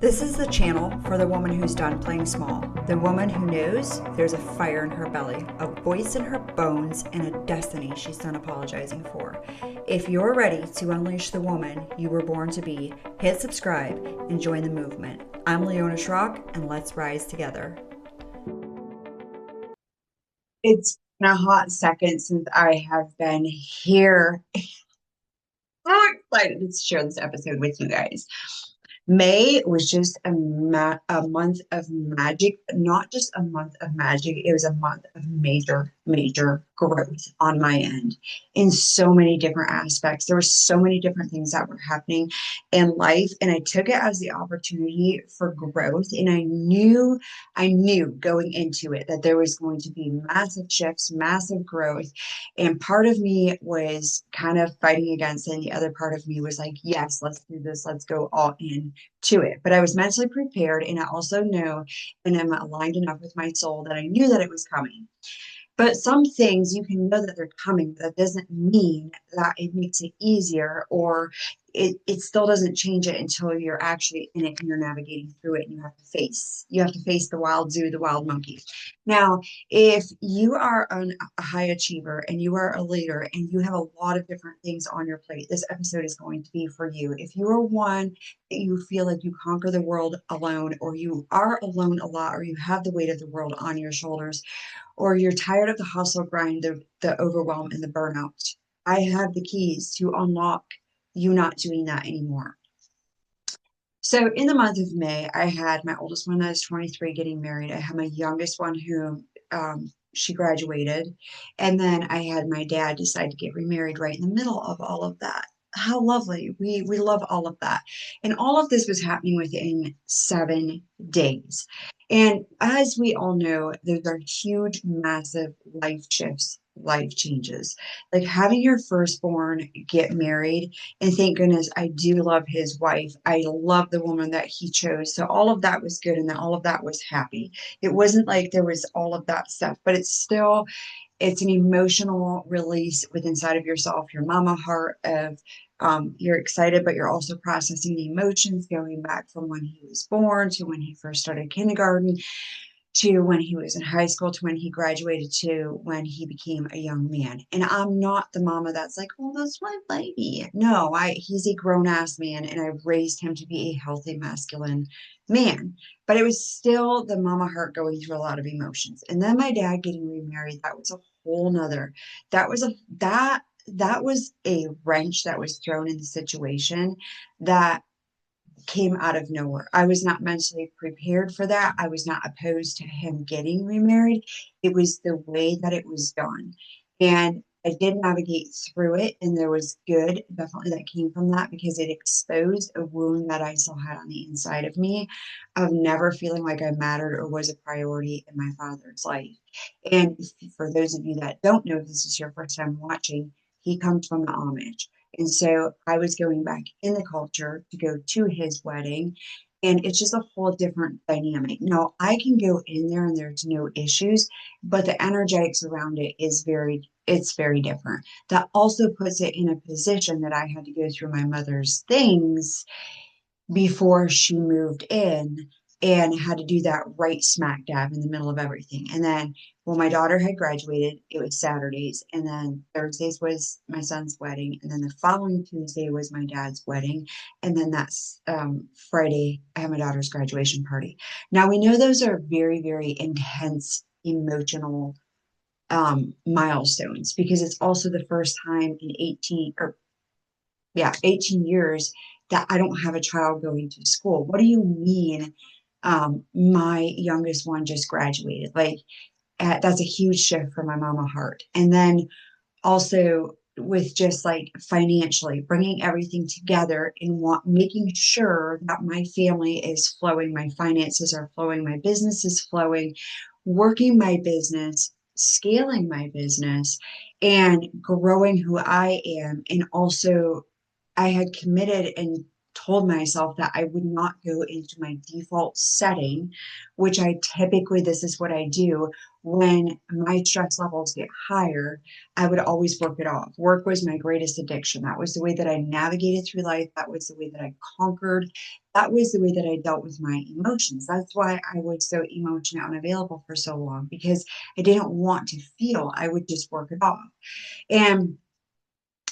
This is the channel for the woman who's done playing small, the woman who knows there's a fire in her belly, a voice in her bones, and a destiny she's done apologizing for. If you're ready to unleash the woman you were born to be, hit subscribe and join the movement. I'm Leona Schrock, and let's rise together. It's been a hot second since I have been here. So excited to share this episode with you guys. May was just a month of magic, not just a month of magic. It was a month of major growth on my end in so many different aspects. There were so many different things that were happening in life, and I took it as the opportunity for growth. And I knew going into it that there was going to be massive shifts, massive growth. And part of me was kind of fighting against it. And the other part of me was like, yes, let's do this. Let's go all in to it. But I was mentally prepared. And I also know and I'm aligned enough with my soul that I knew that it was coming. But some things you can know that they're coming, but that doesn't mean that it makes it easier or it still doesn't change it until you're actually in it and you're navigating through it and you have to face the wild zoo, the wild monkey. Now, if you are a high achiever and you are a leader and you have a lot of different things on your plate, this episode is going to be for you. If you are one that you feel like you conquer the world alone, or you are alone a lot, or you have the weight of the world on your shoulders, or you're tired of the hustle grind, the overwhelm, and the burnout, I have the keys to unlock you not doing that anymore. So, in the month of May, I had my oldest one that is 23 getting married. I had my youngest one who she graduated. And then I had my dad decide to get remarried right in the middle of all of that. How lovely. We love all of that. And all of this was happening within 7 days. And as we all know, those are huge, massive life shifts, life changes. Like having your firstborn get married, and thank goodness I do love his wife. I love the woman that he chose. So all of that was good and then all of that was happy. It wasn't like there was all of that stuff, but it's an emotional release within inside of yourself, your mama heart of you're excited, but you're also processing the emotions going back from when he was born to when he first started kindergarten to when he was in high school to when he graduated to when he became a young man. And I'm not the mama that's like, oh, that's my baby. No, he's a grown ass man and I raised him to be a healthy masculine man. But it was still the mama heart going through a lot of emotions. And then my dad getting remarried, that was a whole nother, that was a wrench that was thrown in the situation that came out of nowhere. I was not mentally prepared for that. I was not opposed to him getting remarried. It was the way that it was done. And I did navigate through it, and there was good definitely that came from that because it exposed a wound that I still had on the inside of me of never feeling like I mattered or was a priority in my father's life. And for those of you that don't know, if this is your first time watching, he comes from the Amish. And so I was going back in the culture to go to his wedding. And it's just a whole different dynamic. Now, I can go in there and there's no issues, but the energetics around it it's very different. That also puts it in a position that I had to go through my mother's things before she moved in and had to do that right smack dab in the middle of everything. And then when my daughter had graduated, it was Saturdays. And then Thursdays was my son's wedding. And then the following Tuesday was my dad's wedding. And then that's Friday, I had my daughter's graduation party. Now we know those are very, very intense, emotional milestones because it's also the first time in 18 years that I don't have a child going to school. What do you mean? My youngest one just graduated. Like, that's a huge shift for my mama heart. And then also with just like financially bringing everything together and making sure that my family is flowing, my finances are flowing, my business is flowing, working my business, scaling my business, and growing who I am. And also, I had committed and told myself that I would not go into my default setting, which this is what I do when my stress levels get higher. I would always work it off. Work was my greatest addiction. That was the way that I navigated through life. That was the way that I conquered. That was the way that I dealt with my emotions. That's why I was so emotionally unavailable for so long, because I didn't want to feel. I would just work it off. And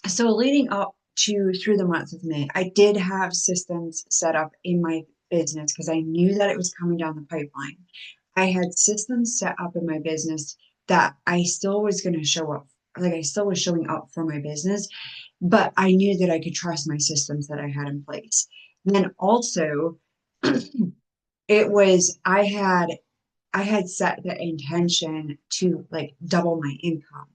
so leading up to through the month of May, I did have systems set up in my business because I knew that it was coming down the pipeline. I had systems set up in my business that I still was going to show up. Like I still was showing up for my business, but I knew that I could trust my systems that I had in place. And then also, it was I had set the intention to like double my income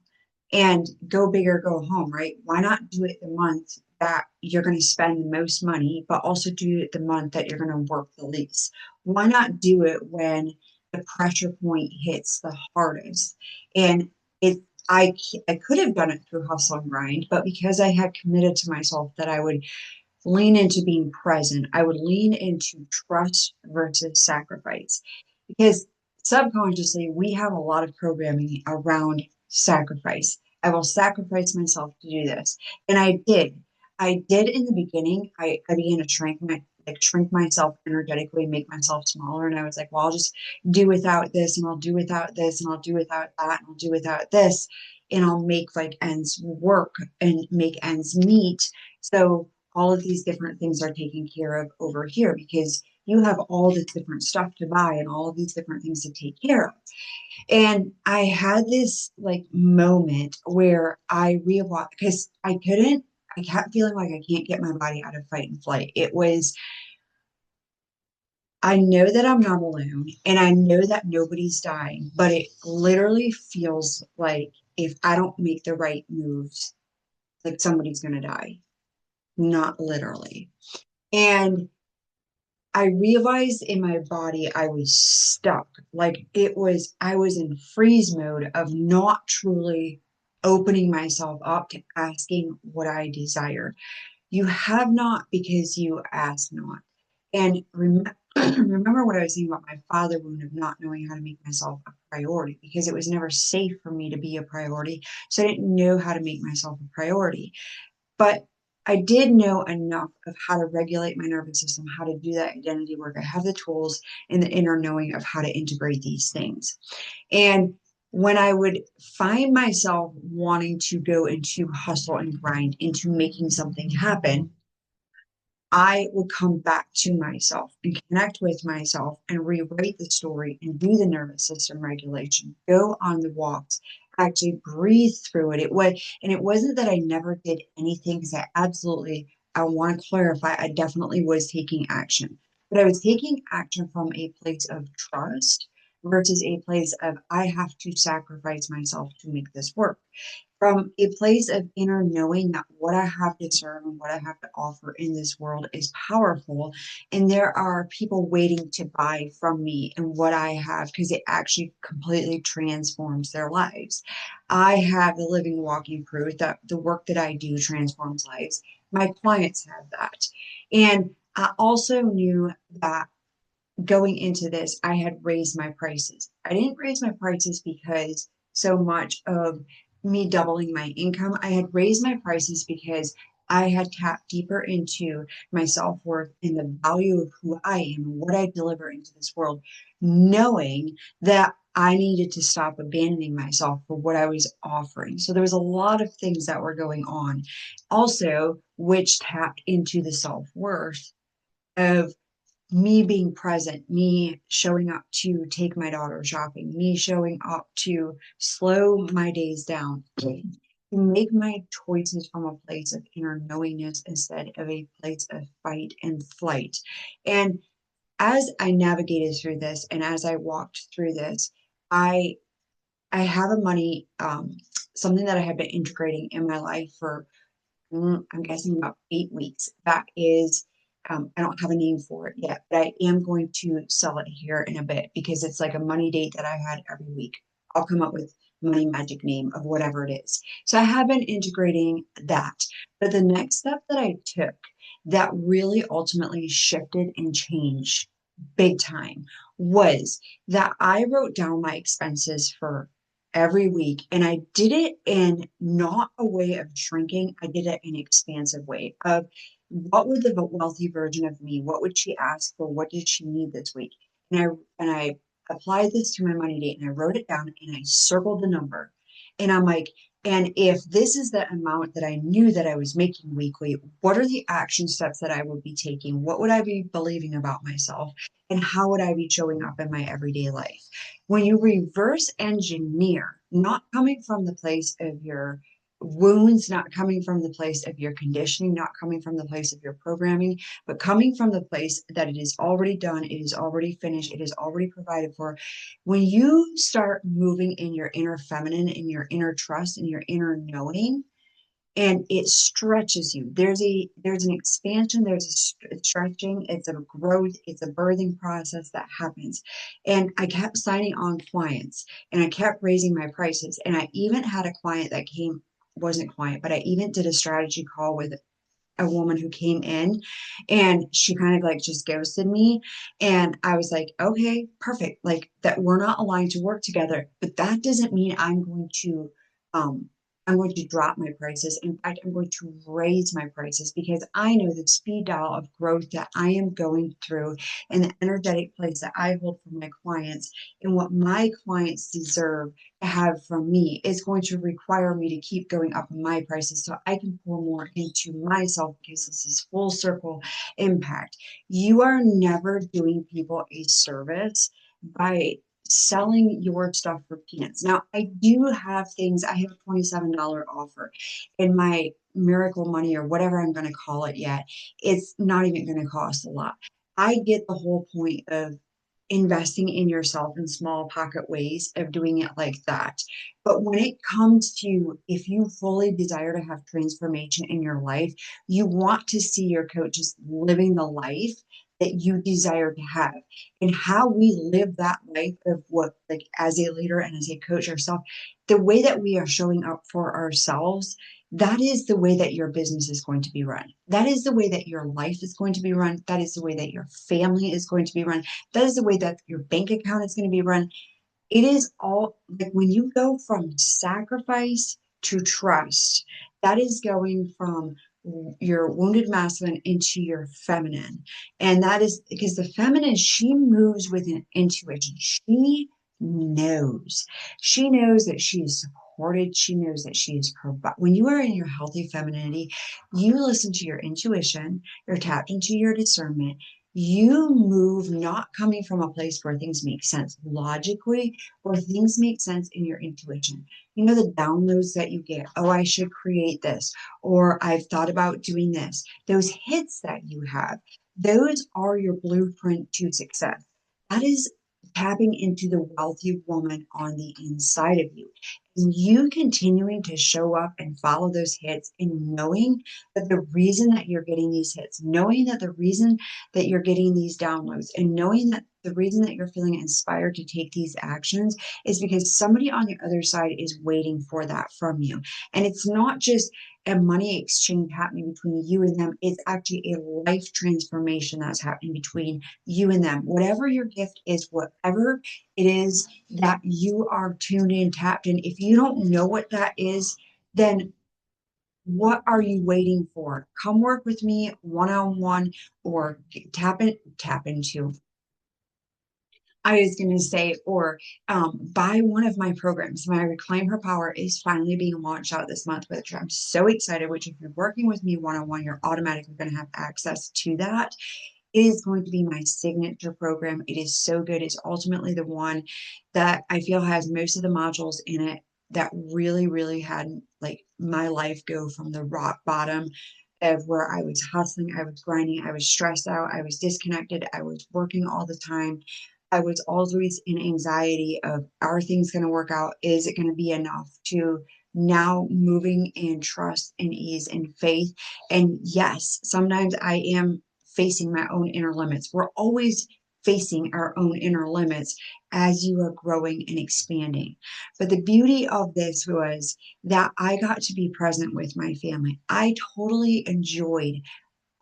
and go big or go home, right? Why not do it the month that you're going to spend the most money, but also do it the month that you're going to work the least? Why not do it when the pressure point hits the hardest? And it, I could have done it through hustle and grind, but because I had committed to myself that I would lean into being present, I would lean into trust versus sacrifice. Because subconsciously, we have a lot of programming around sacrifice. I will sacrifice myself to do this. And I did. I did in the beginning. I began to shrink myself energetically, make myself smaller. And I was like, well, I'll just do without this, and I'll do without this, and I'll do without that, and I'll do without this, and I'll make like ends work and make ends meet. So all of these different things are taken care of over here because you have all this different stuff to buy and all of these different things to take care of. And I had this like moment where I realized because I kept feeling like I can't get my body out of fight and flight. It was, I know that I'm not alone and I know that nobody's dying, but it literally feels like if I don't make the right moves, like somebody's going to die, not literally. And I realized in my body I was stuck. Like I was in freeze mode of not truly opening myself up to asking what I desire. You have not because you ask not. And remember what I was saying about my father wound of not knowing how to make myself a priority because it was never safe for me to be a priority. So I didn't know how to make myself a priority. But I did know enough of how to regulate my nervous system, how to do that identity work. I have the tools and the inner knowing of how to integrate these things. And when I would find myself wanting to go into hustle and grind, into making something happen, I would come back to myself and connect with myself and rewrite the story and do the nervous system regulation, go on the walks, actually breathe through it. It wasn't that I never did anything because I want to clarify, I definitely was taking action, but I was taking action from a place of trust versus a place of I have to sacrifice myself to make this work from a place of inner knowing that what I have to serve and what I have to offer in this world is powerful. And there are people waiting to buy from me and what I have because it actually completely transforms their lives. I have the living, walking proof that the work that I do transforms lives. My clients have that. And I also knew that going into this, I had raised my prices. I didn't raise my prices because so much of me doubling my income. I had raised my prices because I had tapped deeper into my self worth and the value of who I am and what I deliver into this world, knowing that I needed to stop abandoning myself for what I was offering. So there was a lot of things that were going on, also, which tapped into the self worth of me being present, me showing up to take my daughter shopping, me showing up to slow my days down, to make my choices from a place of inner knowingness instead of a place of fight and flight. And as I navigated through this and as I walked through this, I I have a money something that I have been integrating in my life for I'm guessing about 8 weeks. That is, I don't have a name for it yet, but I am going to sell it here in a bit because it's like a money date that I had every week. I'll come up with money magic name of whatever it is. So I have been integrating that. But the next step that I took that really ultimately shifted and changed big time was that I wrote down my expenses for every week, and I did it in not a way of shrinking. I did it in an expansive way of what would the wealthy version of me, what would she ask for? What did she need this week? And I applied this to my money date and I wrote it down and I circled the number. And I'm like, and if this is the amount that I knew that I was making weekly, what are the action steps that I would be taking? What would I be believing about myself? And how would I be showing up in my everyday life? When you reverse engineer, not coming from the place of your wounds, not coming from the place of your conditioning, not coming from the place of your programming, but coming from the place that it is already done, it is already finished, it is already provided for. When you start moving in your inner feminine, in your inner trust, in your inner knowing, and it stretches you. There's an expansion, there's a stretching, it's a growth, it's a birthing process that happens. And I kept signing on clients and I kept raising my prices. And I even had a client that came, wasn't client, but I even did a strategy call with a woman who came in and she kind of like just ghosted me. And I was like, okay, perfect. Like that we're not aligned to work together, but that doesn't mean um I'm going to drop my prices. In fact, I'm going to raise my prices because I know the speed dial of growth that I am going through and the energetic place that I hold for my clients and what my clients deserve to have from me is going to require me to keep going up my prices so I can pour more into myself because this is full circle impact. You are never doing people a service by selling your stuff for peanuts. Now, I do have things, I have a $27 offer in my miracle money or whatever I'm going to call it yet. It's not even going to cost a lot. I get the whole point of investing in yourself in small pocket ways of doing it like that. But when it comes to if you fully desire to have transformation in your life, you want to see your coaches living the life that you desire to have and how we live that life of what like as a leader and as a coach yourself, the way that we are showing up for ourselves, that is the way that your business is going to be run. That is the way that your life is going to be run. That is the way that your family is going to be run. That is the way that your bank account is going to be run. It is all like when you go from sacrifice to trust, that is going from your wounded masculine into your feminine. And that is because the feminine, she moves with an intuition. Knows. She knows that she is supported. She knows that she is provided. When you are in your healthy femininity, you listen to your intuition, you're tapped into your discernment, you move not coming from a place where things make sense logically, where things make sense in your intuition. You know, the downloads that you get, oh, I should create this, or I've thought about doing this. Those hits that you have, those are your blueprint to success. That is tapping into the wealthy woman on the inside of you. And you continuing to show up and follow those hits and knowing that the reason that you're getting these hits, knowing that the reason that you're getting these downloads and knowing that the reason that you're feeling inspired to take these actions is because somebody on the other side is waiting for that from you. And it's not just a money exchange happening between you and them, it's actually a life transformation that's happening between you and them. Whatever your gift is, whatever it is that you are tuned in, tapped in, if you don't know what that is, then what are you waiting for? Come work with me one-on-one or tap into. I was going to say, or buy one of my programs. My Reclaim Her Power is finally being launched out this month, which I'm so excited. Which, if you're working with me one-on-one, you're automatically going to have access to that. It is going to be my signature program. It is so good. It's ultimately the one that I feel has most of the modules in it that really, really had like my life go from the rock bottom of where I was hustling, I was grinding, I was stressed out, I was disconnected, I was working all the time. I was always in anxiety of are things going to work out? Is it going to be enough to now moving in trust and ease and faith? And yes, sometimes I am facing my own inner limits. We're always facing our own inner limits as you are growing and expanding. But the beauty of this was that I got to be present with my family. I totally enjoyed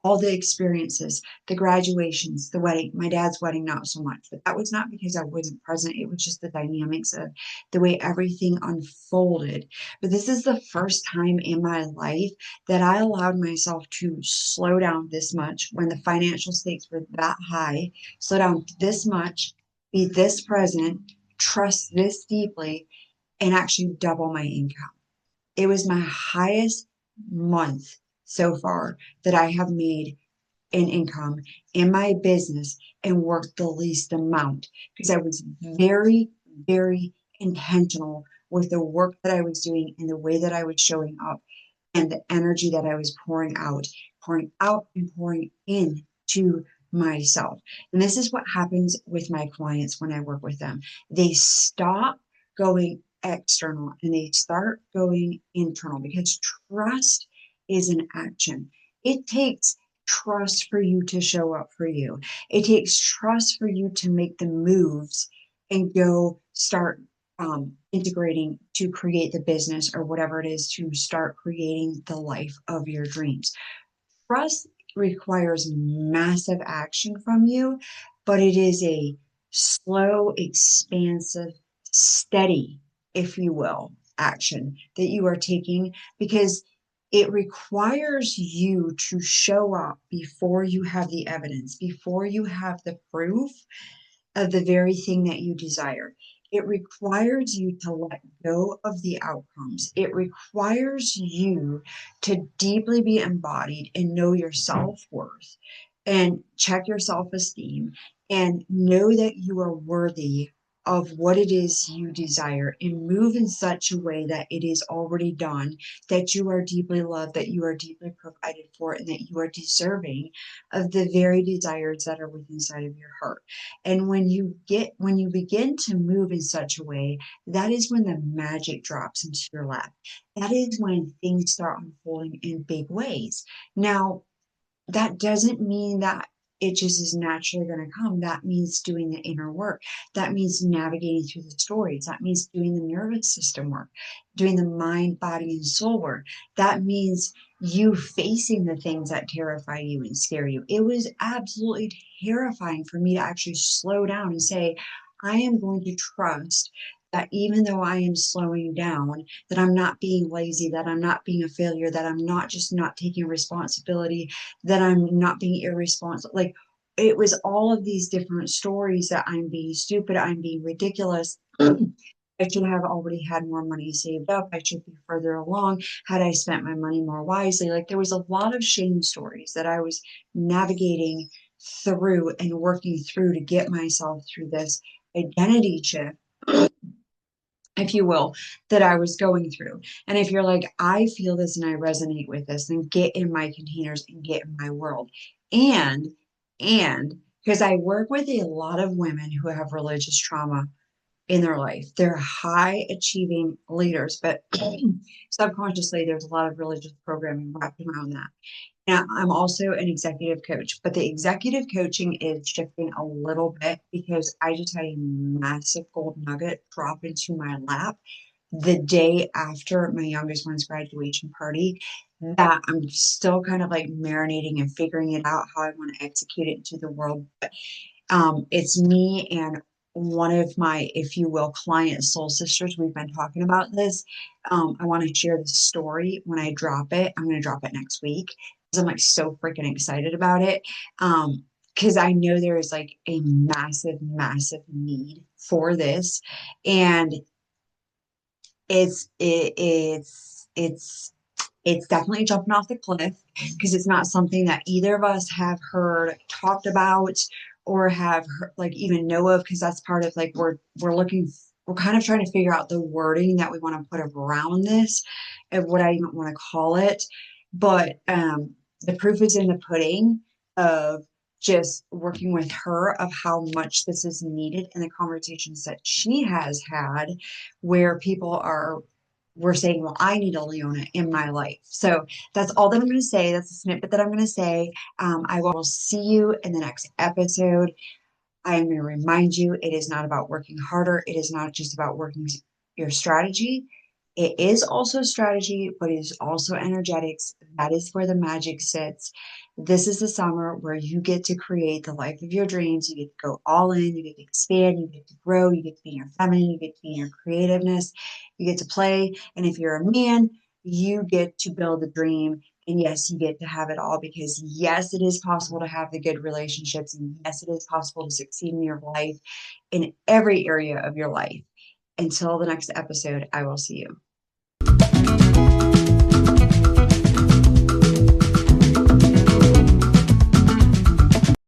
all the experiences, the graduations, the wedding, my dad's wedding, not so much, but that was not because I wasn't present. It was just the dynamics of the way everything unfolded. But this is the first time in my life that I allowed myself to slow down this much when the financial stakes were that high, slow down this much, be this present, trust this deeply, and actually double my income. It was my highest month so far that I have made in income in my business and worked the least amount because I was very, very intentional with the work that I was doing and the way that I was showing up and the energy that I was pouring out and pouring in to myself. And this is what happens with my clients when I work with them. They stop going external and they start going internal because trust is an action. It takes trust for you to show up for you. It takes trust for you to make the moves and go start integrating to create the business or whatever it is to start creating the life of your dreams. Trust requires massive action from you, but it is a slow, expansive, steady, if you will, action that you are taking because it requires you to show up before you have the evidence, before you have the proof of the very thing that you desire. It requires you to let go of the outcomes. It requires you to deeply be embodied and know your self worth and check your self esteem and know that you are worthy of what it is you desire and move in such a way that it is already done, that you are deeply loved, that you are deeply provided for, and that you are deserving of the very desires that are within inside of your heart. And when you begin to move in such a way, that is when the magic drops into your lap. That is when things start unfolding in big ways. Now, that doesn't mean that it just is naturally going to come. That means doing the inner work. That means navigating through the stories. That means doing the nervous system work, doing the mind, body, and soul work. That means you facing the things that terrify you and scare you. It was absolutely terrifying for me to actually slow down and say, I am going to trust that even though I am slowing down, that I'm not being lazy, that I'm not being a failure, that I'm not just not taking responsibility, that I'm not being irresponsible. Like it was all of these different stories that I'm being stupid, I'm being ridiculous. I should have already had more money saved up. I should be further along had I spent my money more wisely. Like there was a lot of shame stories that I was navigating through and working through to get myself through this identity shift, if you will, that I was going through. And if you're like, I feel this and I resonate with this, then get in my containers and get in my world. And, and because I work with a lot of women who have religious trauma in their life. They're high achieving leaders, but subconsciously there's a lot of religious programming wrapped around that. Now, I'm also an executive coach, but the executive coaching is shifting a little bit because I just had a massive gold nugget drop into my lap the day after my youngest one's graduation party that I'm still kind of like marinating and figuring it out how I want to execute it into the world. But it's me and one of my, if you will, client soul sisters. We've been talking about this. I want to share the story when I drop it. I'm going to drop it next week because I'm like so freaking excited about it. Because I know there is like a massive, massive need for this, and it's definitely jumping off the cliff because it's not something that either of us have heard talked about or have heard, like even know of because that's part of like we're kind of trying to figure out the wording that we want to put around this and what I even want to call it. But the proof is in the pudding of just working with her of how much this is needed in the conversations that she has had where people are we're saying, well, I need a Leona in my life. So that's all that I'm going to say. That's a snippet that I'm going to say. I will see you in the next episode. I am going to remind you it is not about working harder. It is not just about working your strategy. It is also strategy, but it is also energetics. That is where the magic sits. This is the summer where you get to create the life of your dreams. You get to go all in, you get to expand, you get to grow, you get to be in your feminine, you get to be in your creativeness, you get to play. And if you're a man, you get to build a dream. And yes, you get to have it all because yes, it is possible to have the good relationships. And yes, it is possible to succeed in your life in every area of your life. Until the next episode, I will see you.